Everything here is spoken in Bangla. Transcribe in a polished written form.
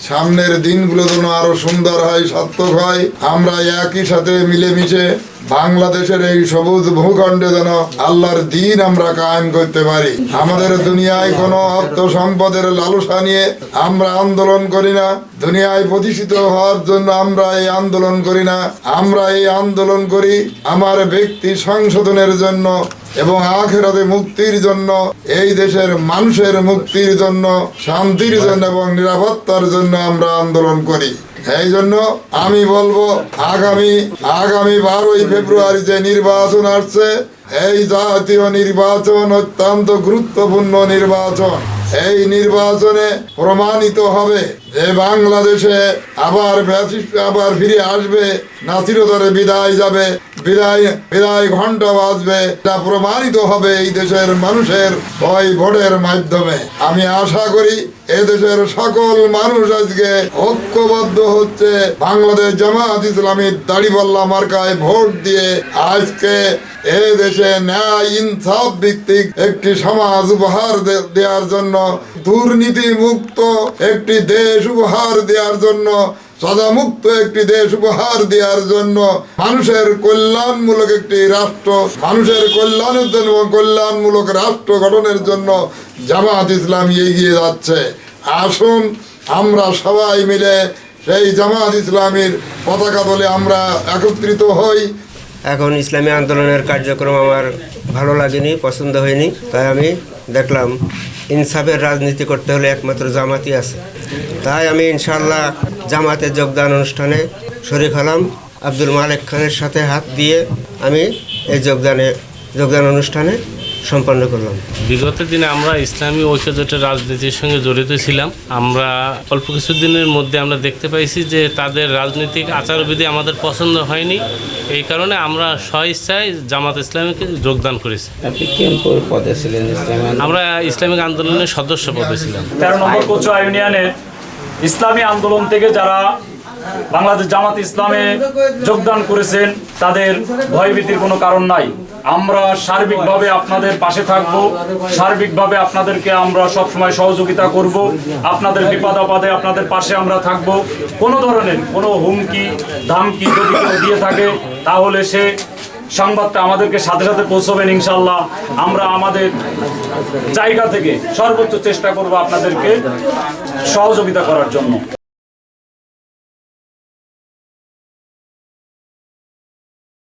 সামনের দিনগুলো যেন আরো সুন্দর হয়, সার্থক হয়। আমরা একই সাথে মিলেমিশে বাংলাদেশের এই সবুজ ভূখণ্ডে যেন আল্লাহর দিন আমরা কায়েম করতে পারি। আমাদের দুনিয়ায় কোনো অর্থ সম্পদের লালসা নিয়ে আমরা আন্দোলন করি না, দুনিয়ায় প্রতিষ্ঠিত হওয়ার জন্য আমরা এই আন্দোলন করি না। আমরা এই আন্দোলন করি আমার ব্যক্তি সংশোধনের জন্য এবং আখিরাতে মুক্তির জন্য, এই দেশের মানুষের মুক্তির জন্য, শান্তির জন্য এবং নিরাপত্তার জন্য আমরা আন্দোলন করি। এই জন্য আমি বলবো আগামী 12ই ফেব্রুয়ারি যে নির্বাচন আসছে, এই জাতীয় নির্বাচন অত্যন্ত গুরুত্বপূর্ণ নির্বাচন। এই নির্বাচনে প্রমাণিত হবে যে বাংলাদেশে আবার ফিরে আসবে, নাসিরতারে বিদায় যাবে, বিদায় ঘন্টা বাজবে। এটা প্রমাণিত হবে এই দেশের মানুষের ভোটের মাধ্যমে। আমি আশা করি এদেশের সকল মানুষ আজকে ঐক্যবদ্ধ হচ্ছে, বাংলাদেশ জামাত ইসলামী দাড়িপাল্লা মার্কায় ভোট দিয়ে আজকে এ দেশে ন্যায় ইনসাফ ভিত্তিক একটি সমাজ উপহার দেওয়ার জন্য, দুর্নীতি মুক্ত একটি দেশ উপহার দেওয়ার জন্য, সাদামুক্ত একটি দেশ উপহার দেওয়ার জন্য, মানুষের কল্যাণমূলক একটি রাষ্ট্র, মানুষের কল্যাণের জন্য এবং কল্যাণমূলক রাষ্ট্র গঠনের জন্য জামাত ইসলামী এগিয়ে যাচ্ছে। আসুন আমরা সবাই মিলে সেই জামাত ইসলামীর পতাকা তলে আমরা একত্রিত হই। এখন ইসলামী আন্দোলনের কার্যক্রম আমার ভালো লাগেনি, পছন্দ হয়নি, তাই আমি দেখলাম ইনসাফের রাজনীতি করতে হলে একমাত্র জামাতই আছে। তাই আমি ইনশাআল্লাহ জামাতের যোগদান অনুষ্ঠানে শরীক হলাম। আব্দুল মালেক খানের সাথে হাত দিয়ে আমি এই যোগদান অনুষ্ঠানে সম্পন্ন করলাম। বিগত দিনে আমরা ইসলামী ঐক্যজোটের রাজনীতির সঙ্গে জড়িত ছিলাম। আমরা অল্প কিছুদিনের মধ্যে আমরা দেখতে পাইছি যে তাদের রাজনৈতিক আচারবিধি আমাদের পছন্দ হয়নি। এই কারণে আমরা স্বইচ্ছায় জামাত ইসলামীকে যোগদান করেছি। আপনি কোন পদে ছিলেন? আমরা ইসলামিক আন্দোলনের সদস্য পদে ছিলাম। 13 নম্বর কচুয়া ইউনিয়নের ইসলামী আন্দোলন থেকে যারা বাংলাদেশ জামাত ইসলামে যোগদান করেছেন তাদের ভয়ভীতির কোনো কারণ নাই। আমরা সার্বিকভাবে আপনাদের পাশে থাকব, সার্বিকভাবে আপনাদেরকে আমরা সবসময় সহযোগিতা করব। আপনাদের বিপদ আপদে আপনাদের পাশে আমরা থাকব। কোনো ধরনের কোনো হুমকি ধামকি যদি কেউ দিয়ে থাকে তাহলে সে সংবাদটা আমাদেরকে সাথে সাথে পৌঁছবেন ইনশাল্লাহ। আমরা আমাদের জায়গা থেকে সর্বোচ্চ চেষ্টা করব আপনাদেরকে সহযোগিতা করার জন্য।